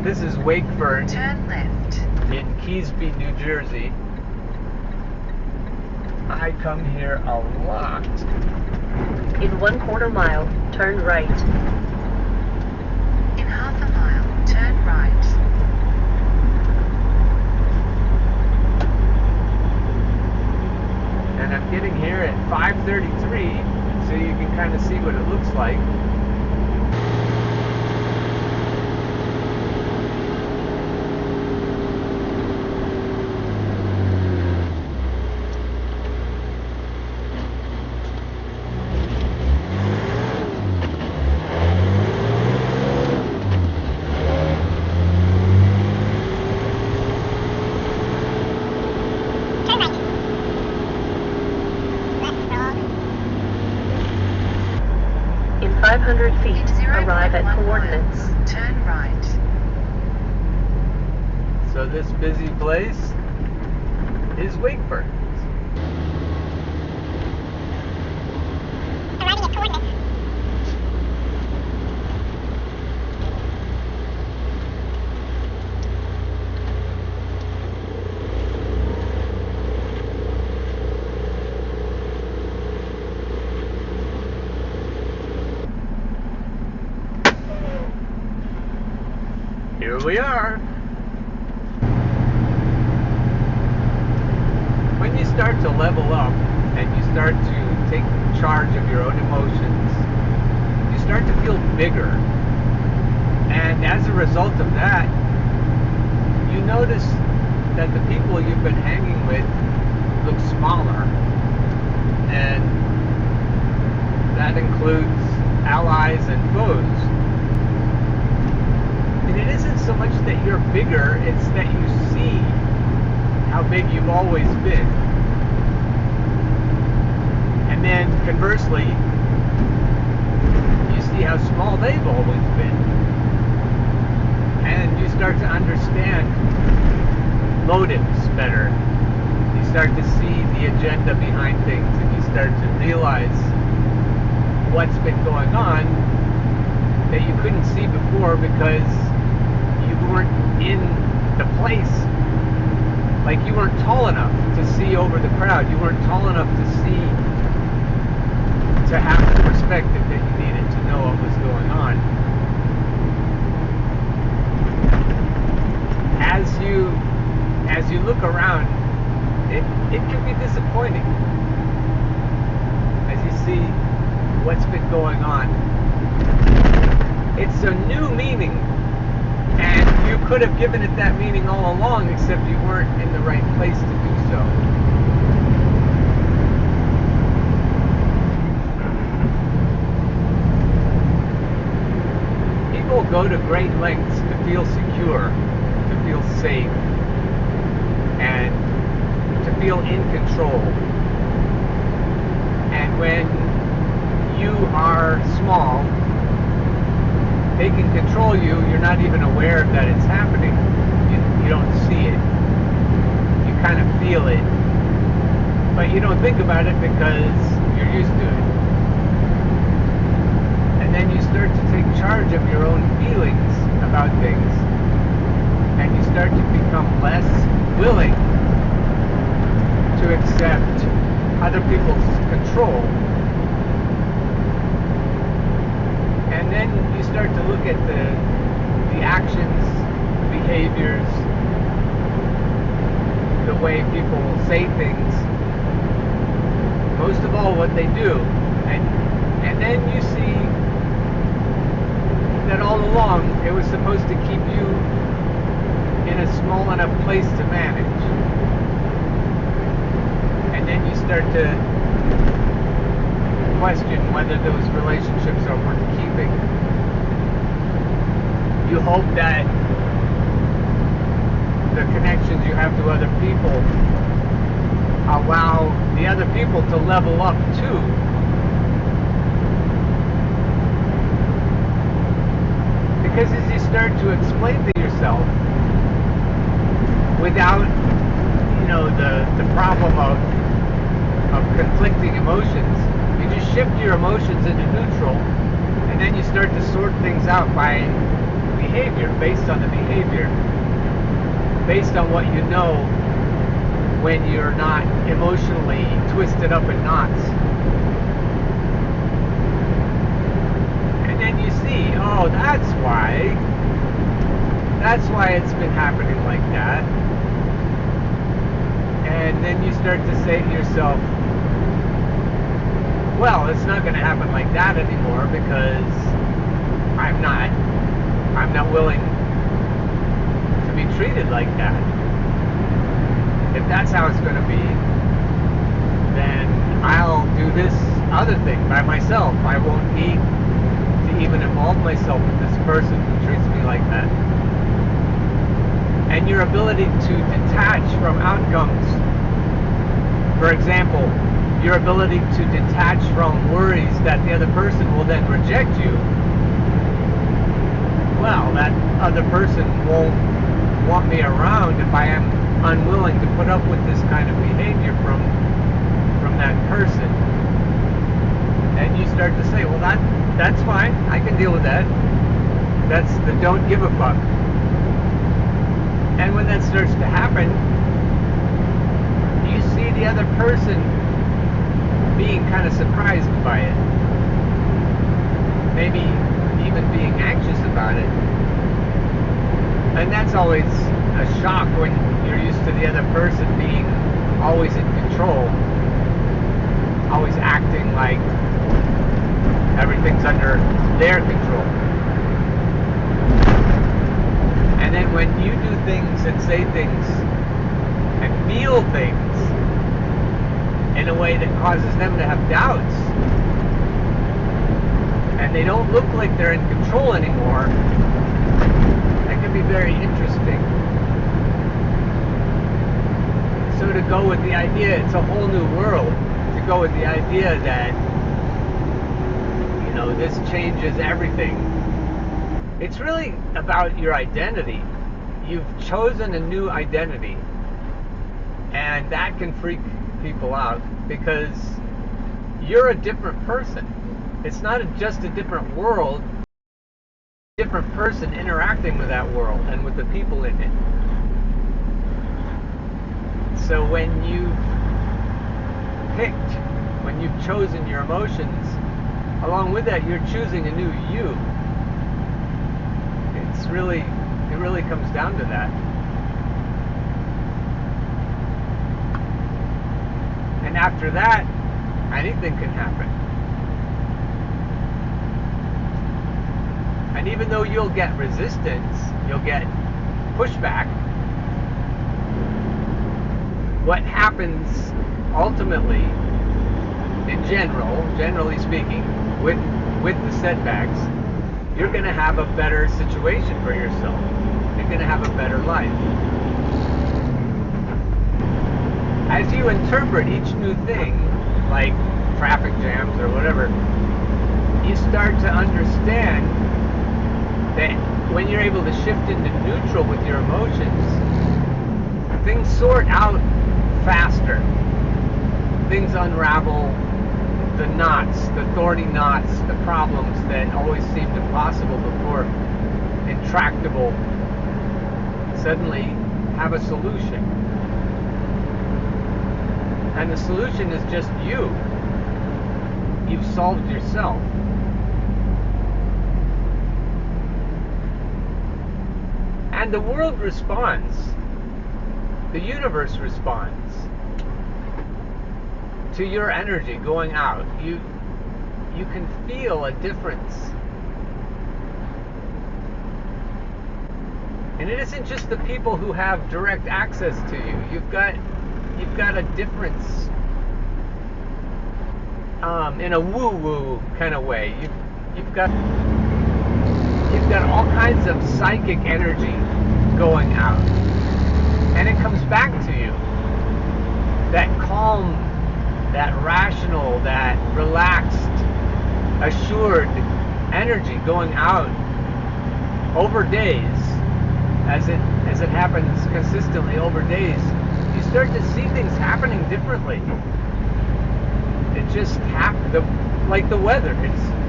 This is Wakefern. Turn left. In Keesby, New Jersey. I come here a lot. In 1/4 mile, turn right. In 1/2 mile, turn right. And I'm getting here at 5:33, so you can kind of see what it looks like. In 500 feet, arrive at coordinates. Turn right. So this busy place is Wakefern. Arriving at coordinates. Here we are. When you start to level up and you start to take charge of your own emotions, you start to feel bigger. And as a result of that, you notice that the people you've been hanging with look smaller. And that includes allies and foes. And it isn't so much that you're bigger, it's that you see how big you've always been. And then conversely, you see how small they've always been. And you start to understand motives better. You start to see the agenda behind things, and you start to realize what's been going on that you couldn't see before because you weren't in the place. Like, you weren't tall enough to see over the crowd. You weren't tall enough to see, to have the perspective that you needed to know what was going on. As you look around, it can be disappointing as you see what's been going on. It's a new meaning, and you could have given it that meaning all along, except you weren't in the right place to do so. People go to great lengths to feel secure, to feel safe, and to feel in control. And when you are small, they can control you. You're not even aware that it's happening. You don't see it. You kind of feel it. But you don't think about it because you're used to it. And then you start to take charge of your own feelings about things. And you start to become less willing to accept other people's control. And then you start to look at the actions, the behaviors, the way people say things, most of all what they do. And then you see that all along it was supposed to keep you in a small enough place to manage. And then you start to question whether those relationships are worth keeping. You hope that the connections you have to other people allow the other people to level up too. Because as you start to explain to yourself without, the problem of conflicting emotions, you just shift your emotions into neutral, and then you start to sort things out by behavior, based on the behavior, based on what you know when you're not emotionally twisted up in knots. And then you see, oh, that's why it's been happening like that. And then you start to say to yourself, well, it's not going to happen like that anymore because I'm not willing to be treated like that. If that's how it's going to be, then I'll do this other thing by myself. I won't need to even involve myself with this person who treats me like that. And your ability to detach from outcomes, for example, your ability to detach from worries that the other person will then reject you, well, that other person won't want me around if I am unwilling to put up with this kind of behavior from that person. And you start to say, well, that's fine, I can deal with that. That's the don't give a fuck. And when that starts to happen, you see the other person being kind of surprised by it. Maybe even being anxious about it. And that's always a shock when you're used to the other person being always in control, always acting like everything's under their control. And then when you do things and say things and feel things in a way that causes them to have doubts, and they don't look like they're in control anymore, that can be very interesting. So to go with the idea, it's a whole new world, to go with the idea that, you know, this changes everything. It's really about your identity. You've chosen a new identity, and that can freak people out because you're a different person. It's not just a different world, different person interacting with that world and with the people in it. So when you've picked, when you've chosen your emotions, along with that you're choosing a new you. It really comes down to that. And after that, anything can happen. And even though you'll get resistance, you'll get pushback, what happens ultimately, generally speaking, with the setbacks, you're going to have a better situation for yourself. You're going to have a better life. As you interpret each new thing, like traffic jams or whatever, you start to understand that when you're able to shift into neutral with your emotions, things sort out faster. Things unravel the knots, the thorny knots, the problems that always seemed impossible before, intractable, suddenly have a solution. And the solution is just you. You've solved yourself. And the world responds. The universe responds to your energy going out. You can feel a difference. And it isn't just the people who have direct access to you. You've got a difference in a woo-woo kind of way. You've got all kinds of psychic energy going out, and it comes back to you. That calm, that rational, that relaxed, assured energy going out over days, as it happens consistently over days. You start to see things happening differently. It just happens, like the weather.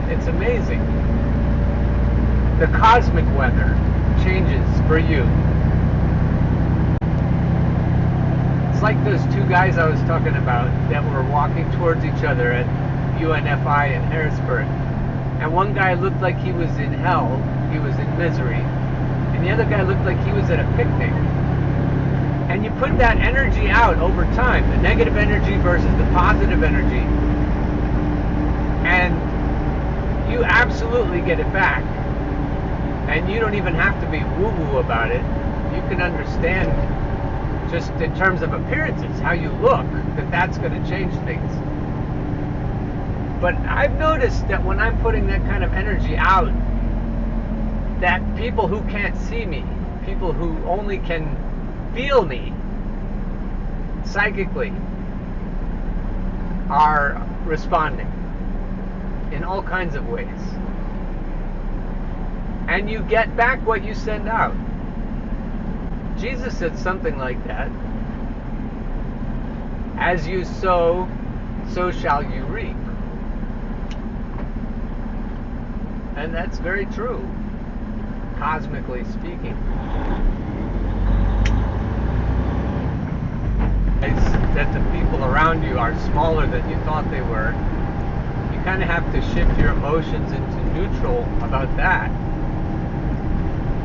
It's amazing. The cosmic weather. changes for you. It's like those two guys I was talking about that were walking towards each other at UNFI in Harrisburg. And one guy looked like he was in hell, he was in misery. And the other guy looked like he was at a picnic. And you put that energy out over time, the negative energy versus the positive energy, and you absolutely get it back. And you don't even have to be woo-woo about it. You can understand, just in terms of appearances, how you look, that that's going to change things. But I've noticed that when I'm putting that kind of energy out, that people who can't see me, people who only can feel me psychically, are responding in all kinds of ways. And you get back what you send out. Jesus said something like that. As you sow, so shall you reap. And that's very true, cosmically speaking. It's that the people around you are smaller than you thought they were. You kind of have to shift your emotions into neutral about that.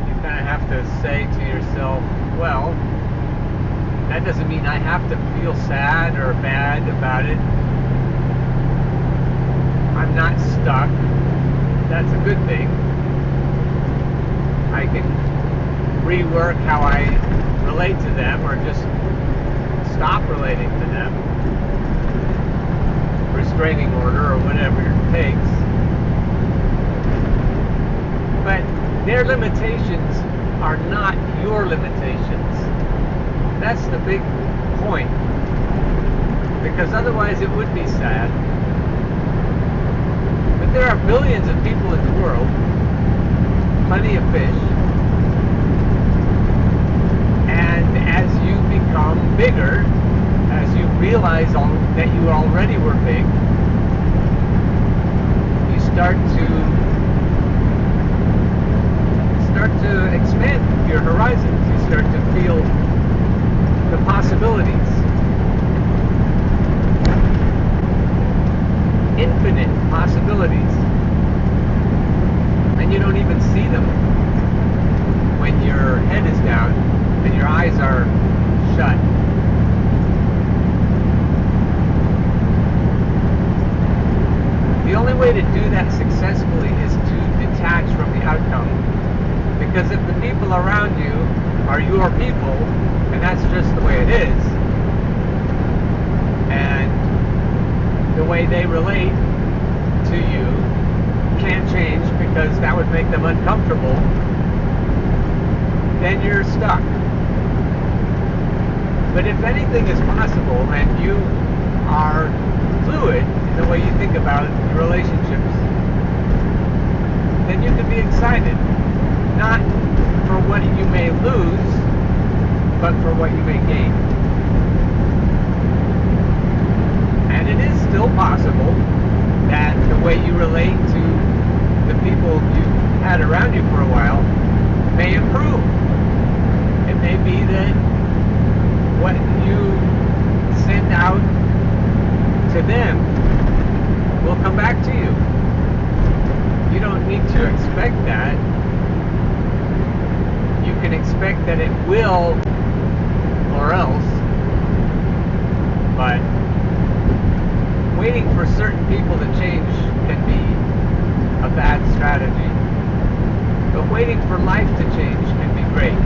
You kind of have to say to yourself, well, that doesn't mean I have to feel sad or bad about it. I'm not stuck. That's a good thing. I can rework how I relate to them, or just stop relating to them. Restraining order or whatever it takes. But their limitations are not your limitations. That's the big point. Because otherwise it would be sad. But there are billions of people in the world, plenty of fish, and as you become bigger, as you realize that you already were big, you start to expand your horizons. You start to feel the possibilities. Infinite possibilities. And you don't even see them when your head is down and your eyes are shut. The only way to do that successfully is to detach from the outcome. Because if the people around you are your people, and that's just the way it is, and the way they relate to you can't change because that would make them uncomfortable, then you're stuck. But if anything is possible and you are fluid in the way you think about your relationships, then you can be excited. Not for what you may lose, but for what you may gain. And it is still possible that the way you relate to the people you've had around you for a while may improve. It may be that what you send out to them will come back to you. You don't need to expect that. You can expect that it will, or else. But waiting for certain people to change can be a bad strategy. But waiting for life to change can be great.